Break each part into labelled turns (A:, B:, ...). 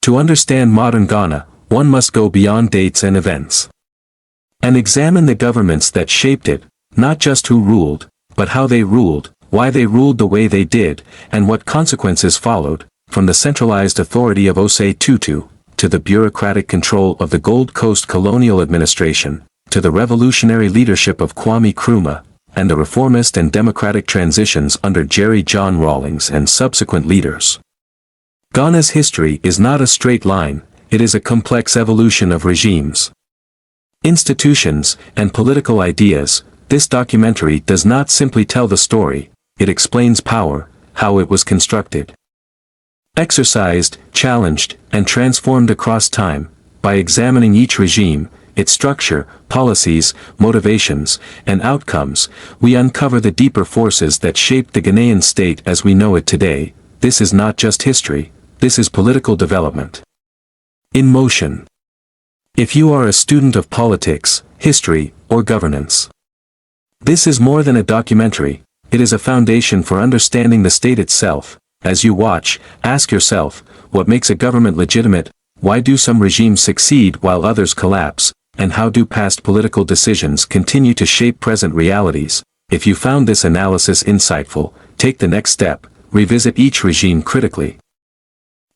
A: To understand modern Ghana, one must go beyond dates and events and examine the governments that shaped it, not just who ruled, but how they ruled, why they ruled the way they did, and what consequences followed, from the centralized authority of Osei Tutu, to the bureaucratic control of the Gold Coast Colonial Administration, to the revolutionary leadership of Kwame Nkrumah, and the reformist and democratic transitions under Jerry John Rawlings and subsequent leaders. Ghana's history is not a straight line, it is a complex evolution of regimes, institutions, and political ideas. This documentary does not simply tell the story, it explains power, how it was constructed, exercised, challenged, and transformed across time. By examining each regime, its structure, policies, motivations, and outcomes, we uncover the deeper forces that shaped the Ghanaian state as we know it today. This is not just history, this is political development in motion. If you are a student of politics, history, or governance, this is more than a documentary, it is a foundation for understanding the state itself. As you watch, ask yourself, what makes a government legitimate? Why do some regimes succeed while others collapse? And how do past political decisions continue to shape present realities? If you found this analysis insightful, take the next step, revisit each regime critically.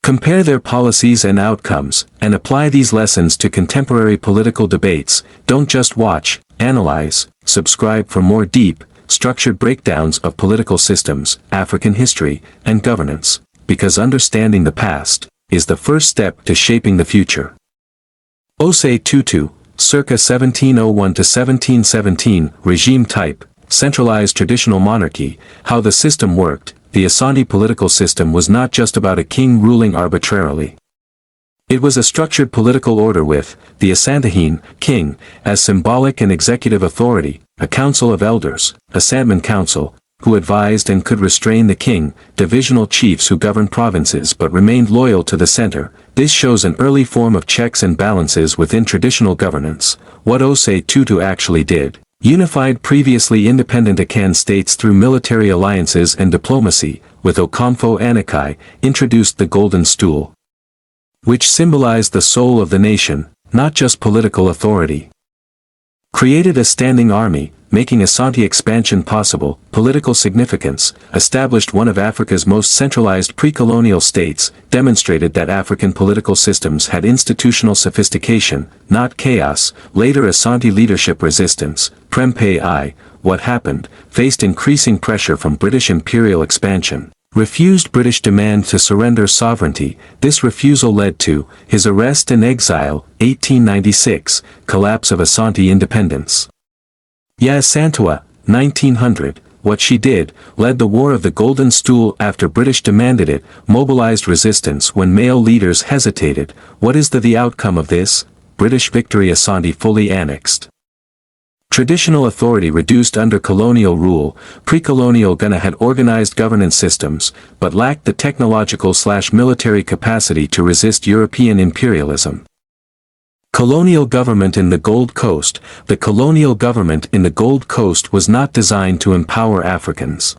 A: Compare their policies and outcomes, and apply these lessons to contemporary political debates. Don't just watch, analyze. Subscribe for more deep, structured breakdowns of political systems, African history, and governance, because understanding the past is the first step to shaping the future. Osei Tutu, circa 1701 to 1717, regime type, centralized traditional monarchy. How the system worked. The Asante political system was not just about a king ruling arbitrarily. It was a structured political order with the Asantehene, king, as symbolic and executive authority, a council of elders, a Sandman council, who advised and could restrain the king, divisional chiefs who governed provinces but remained loyal to the center. This shows an early form of checks and balances within traditional governance. What Osei Tutu actually did, unified previously independent Akan states through military alliances and diplomacy, with Okomfo Anakai, introduced the Golden Stool, which symbolized the soul of the nation, not just political authority. Created a standing army, making Asante expansion possible. Political significance, established one of Africa's most centralized pre-colonial states, demonstrated that African political systems had institutional sophistication, not chaos. Later Asante leadership resistance, Prempeh I, what happened, faced increasing pressure from British imperial expansion, refused British demand to surrender sovereignty. This refusal led to his arrest and exile, 1896, collapse of Asante independence. Yasantua, 1900, what she did, led the War of the Golden Stool after British demanded it, mobilized resistance when male leaders hesitated. What is the outcome of this? British victory. Asante fully annexed. Traditional authority reduced under colonial rule. Pre-colonial Ghana had organized governance systems, but lacked the technological/military capacity to resist European imperialism. Colonial government in the Gold Coast. The colonial government in the Gold Coast was not designed to empower Africans.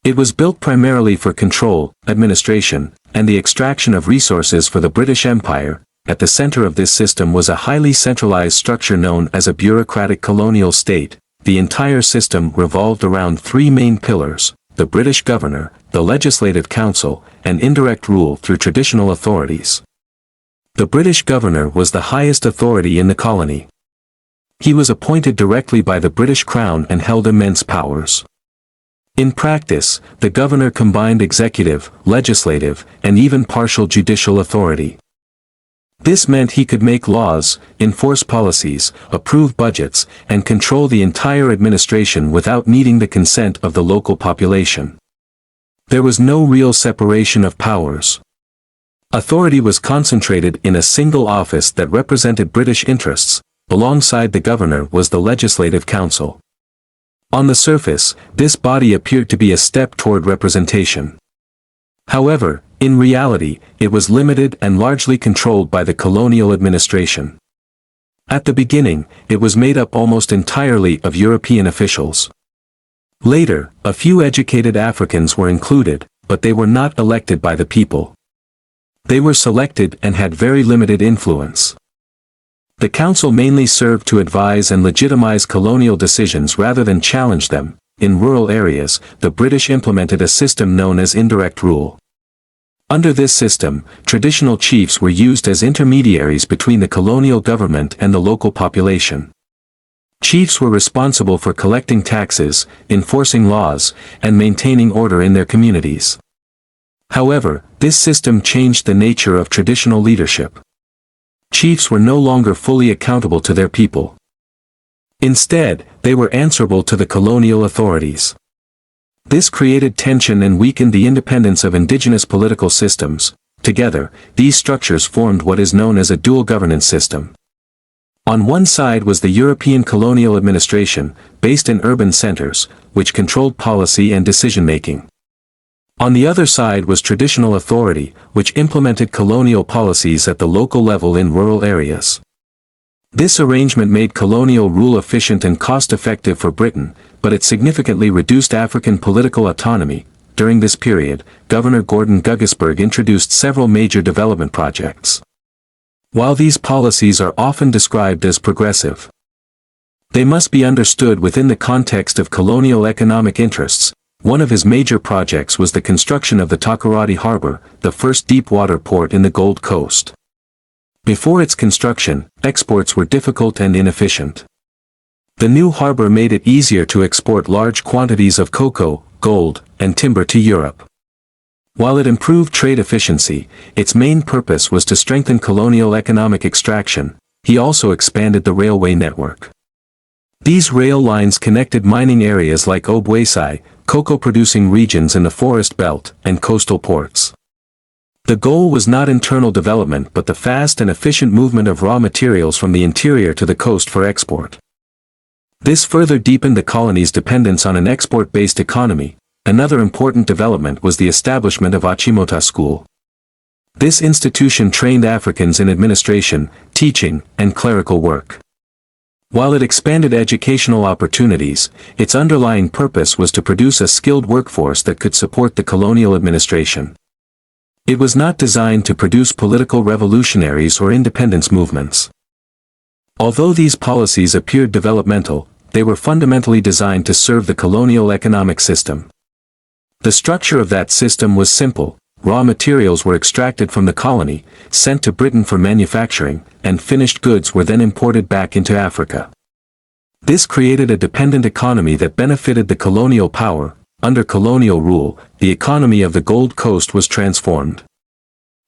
A: It was built primarily for control, administration, and the extraction of resources for the British Empire. At the center of this system was a highly centralized structure known as a bureaucratic colonial state. The entire system revolved around three main pillars: the British governor, the legislative council, and indirect rule through traditional authorities. The British governor was the highest authority in the colony. He was appointed directly by the British Crown and held immense powers. In practice, the governor combined executive, legislative, and even partial judicial authority. This meant he could make laws, enforce policies, approve budgets, and control the entire administration without needing the consent of the local population. There was no real separation of powers. Authority was concentrated in a single office that represented British interests. Alongside the governor was the Legislative Council. On the surface, this body appeared to be a step toward representation. However, in reality, it was limited and largely controlled by the colonial administration. At the beginning, it was made up almost entirely of European officials. Later, a few educated Africans were included, but they were not elected by the people. They were selected and had very limited influence. The council mainly served to advise and legitimize colonial decisions rather than challenge them. In rural areas, the British implemented a system known as indirect rule. Under this system, traditional chiefs were used as intermediaries between the colonial government and the local population. Chiefs were responsible for collecting taxes, enforcing laws, and maintaining order in their communities. However, this system changed the nature of traditional leadership. Chiefs were no longer fully accountable to their people. Instead, they were answerable to the colonial authorities. This created tension and weakened the independence of indigenous political systems. Together, these structures formed what is known as a dual governance system. On one side was the European Colonial Administration, based in urban centers, which controlled policy and decision-making. On the other side was traditional authority, which implemented colonial policies at the local level in rural areas. This arrangement made colonial rule efficient and cost-effective for Britain, but it significantly reduced African political autonomy. During this period, Governor Gordon Guggisberg introduced several major development projects. While these policies are often described as progressive, they must be understood within the context of colonial economic interests. One of his major projects was the construction of the Takoradi Harbour, the first deep-water port in the Gold Coast. Before its construction, exports were difficult and inefficient. The new harbour made it easier to export large quantities of cocoa, gold, and timber to Europe. While it improved trade efficiency, its main purpose was to strengthen colonial economic extraction. He also expanded the railway network. These rail lines connected mining areas like Obuasi, cocoa-producing regions in the forest belt, and coastal ports. The goal was not internal development but the fast and efficient movement of raw materials from the interior to the coast for export. This further deepened the colony's dependence on an export-based economy. Another important development was the establishment of Achimota School. This institution trained Africans in administration, teaching, and clerical work. While it expanded educational opportunities, its underlying purpose was to produce a skilled workforce that could support the colonial administration. It was not designed to produce political revolutionaries or independence movements. Although these policies appeared developmental, they were fundamentally designed to serve the colonial economic system. The structure of that system was simple. Raw materials were extracted from the colony, sent to Britain for manufacturing, and finished goods were then imported back into Africa. This created a dependent economy that benefited the colonial power. Under colonial rule, the economy of the Gold Coast was transformed.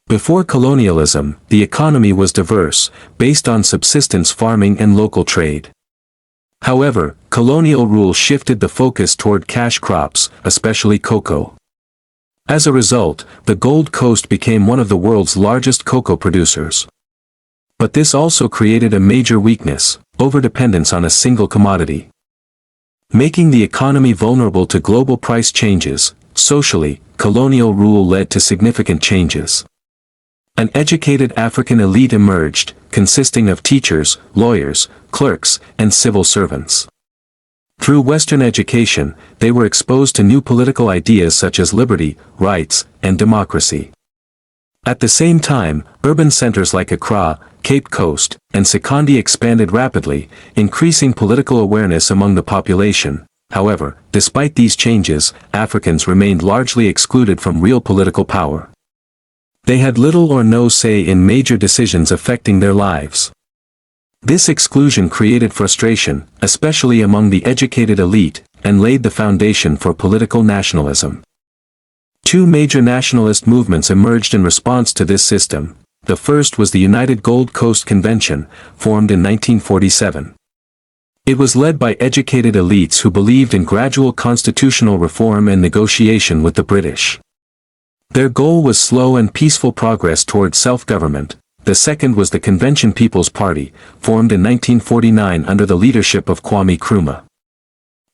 A: Before colonialism, the economy was diverse, based on subsistence farming and local trade. However, colonial rule shifted the focus toward cash crops, especially cocoa. As a result, the Gold Coast became one of the world's largest cocoa producers. But this also created a major weakness: overdependence on a single commodity. Making the economy vulnerable to global price changes. Socially, colonial rule led to significant changes. An educated African elite emerged, consisting of teachers, lawyers, clerks, and civil servants. Through Western education, they were exposed to new political ideas such as liberty, rights, and democracy. At the same time, urban centers like Accra, Cape Coast, and Sekondi expanded rapidly, increasing political awareness among the population. However, despite these changes, Africans remained largely excluded from real political power. They had little or no say in major decisions affecting their lives. This exclusion created frustration, especially among the educated elite, and laid the foundation for political nationalism. Two major nationalist movements emerged in response to this system. The first was the United Gold Coast Convention, formed in 1947. It was led by educated elites who believed in gradual constitutional reform and negotiation with the British. Their goal was slow and peaceful progress towards self-government. The second was the Convention People's Party, formed in 1949 under the leadership of Kwame Nkrumah.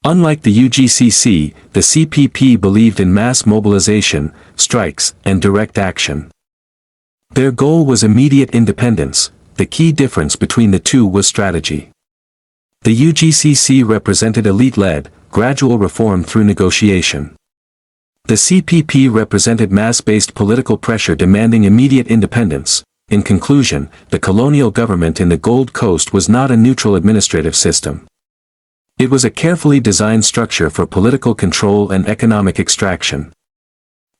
A: Unlike the UGCC, the CPP believed in mass mobilization, strikes, and direct action. Their goal was immediate independence. The key difference between the two was strategy. The UGCC represented elite-led, gradual reform through negotiation. The CPP represented mass-based political pressure demanding immediate independence. In conclusion, the colonial government in the Gold Coast was not a neutral administrative system. It was a carefully designed structure for political control and economic extraction.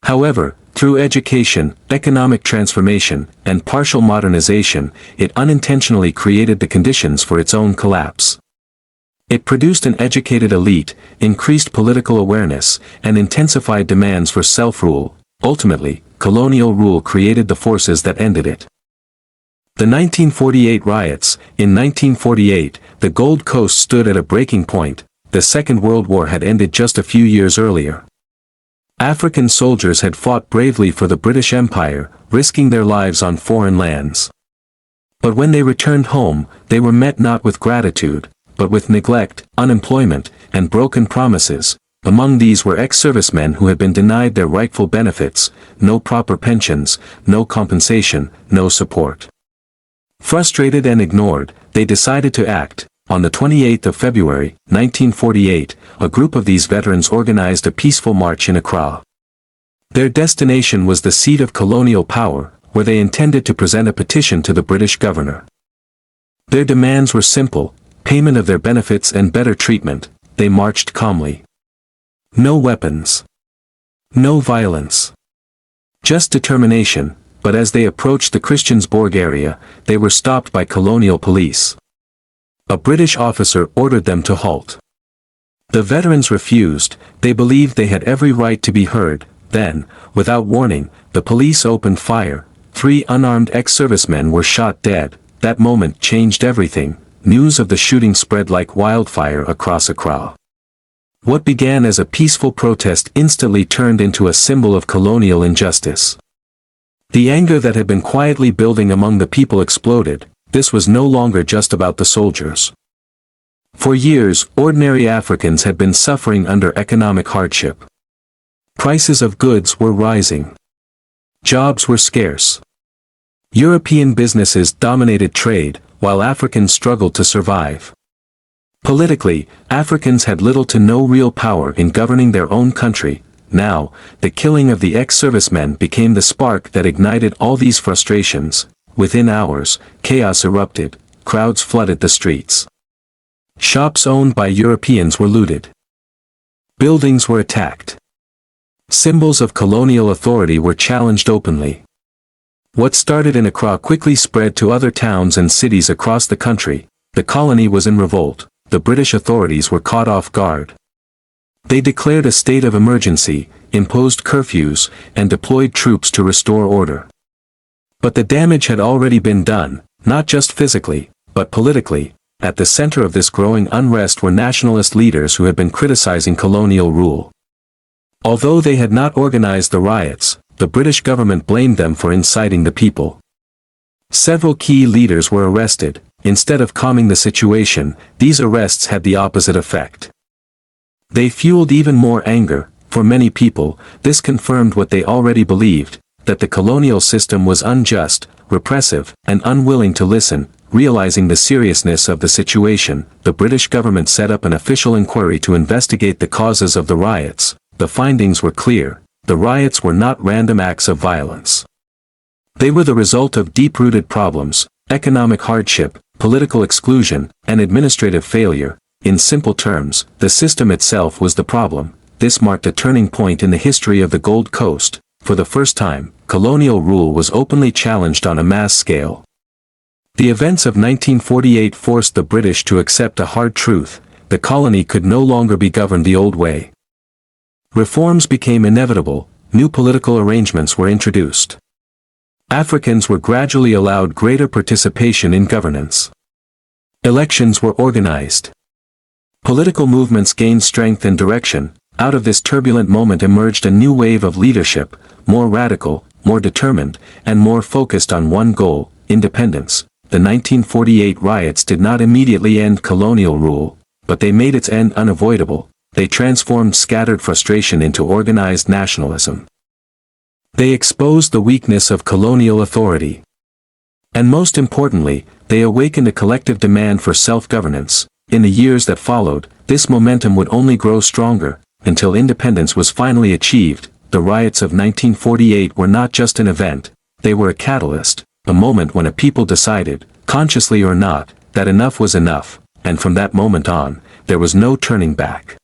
A: However, through education, economic transformation, and partial modernization, it unintentionally created the conditions for its own collapse. It produced an educated elite, increased political awareness, and intensified demands for self-rule. Ultimately, colonial rule created the forces that ended it. The 1948 riots. In 1948, the Gold Coast stood at a breaking point. The Second World War had ended just a few years earlier. African soldiers had fought bravely for the British Empire, risking their lives on foreign lands. But when they returned home, they were met not with gratitude, but with neglect, unemployment, and broken promises. Among these were ex-servicemen who had been denied their rightful benefits, no proper pensions, no compensation, no support. Frustrated and ignored, they decided to act. On the 28th of February, 1948, a group of these veterans organized a peaceful march in Accra. Their destination was the seat of colonial power, where they intended to present a petition to the British governor. Their demands were simple: payment of their benefits and better treatment. They marched calmly. No weapons. No violence. Just determination. But as they approached the Christiansborg area, they were stopped by colonial police. A British officer ordered them to halt. The veterans refused. They believed they had every right to be heard. Then, without warning, the police opened fire. 3 unarmed ex-servicemen were shot dead. That moment changed everything. News of the shooting spread like wildfire across Accra. What began as a peaceful protest instantly turned into a symbol of colonial injustice. The anger that had been quietly building among the people exploded. This was no longer just about the soldiers. For years, ordinary Africans had been suffering under economic hardship. Prices of goods were rising. Jobs were scarce. European businesses dominated trade, while Africans struggled to survive. Politically, Africans had little to no real power in governing their own country. Now, the killing of the ex-servicemen became the spark that ignited all these frustrations. Within hours, chaos erupted. Crowds flooded the streets. Shops owned by Europeans were looted. Buildings were attacked. Symbols of colonial authority were challenged openly. What started in Accra quickly spread to other towns and cities across the country. The colony was in revolt. The British authorities were caught off guard. They declared a state of emergency, imposed curfews, and deployed troops to restore order. But the damage had already been done, not just physically, but politically. At the center of this growing unrest were nationalist leaders who had been criticizing colonial rule. Although they had not organized the riots, the British government blamed them for inciting the people. Several key leaders were arrested. Instead of calming the situation, these arrests had the opposite effect. They fueled even more anger. For many people, this confirmed what they already believed, that the colonial system was unjust, repressive, and unwilling to listen. Realizing the seriousness of the situation, the British government set up an official inquiry to investigate the causes of the riots. The findings were clear. The riots were not random acts of violence. They were the result of deep-rooted problems: economic hardship, political exclusion, and administrative failure. In simple terms, the system itself was the problem. This marked a turning point in the history of the Gold Coast. For the first time, colonial rule was openly challenged on a mass scale. The events of 1948 forced the British to accept a hard truth: the colony could no longer be governed the old way. Reforms became inevitable. New political arrangements were introduced. Africans were gradually allowed greater participation in governance. Elections were organized. Political movements gained strength and direction. Out of this turbulent moment emerged a new wave of leadership, more radical, more determined, and more focused on one goal: independence. The 1948 riots did not immediately end colonial rule, but they made its end unavoidable. They transformed scattered frustration into organized nationalism. They exposed the weakness of colonial authority. And most importantly, they awakened a collective demand for self-governance. In the years that followed, this momentum would only grow stronger, until independence was finally achieved. the riots of 1948 were not just an event, they were a catalyst, a moment when a people decided, consciously or not, that enough was enough, and from that moment on, there was no turning back.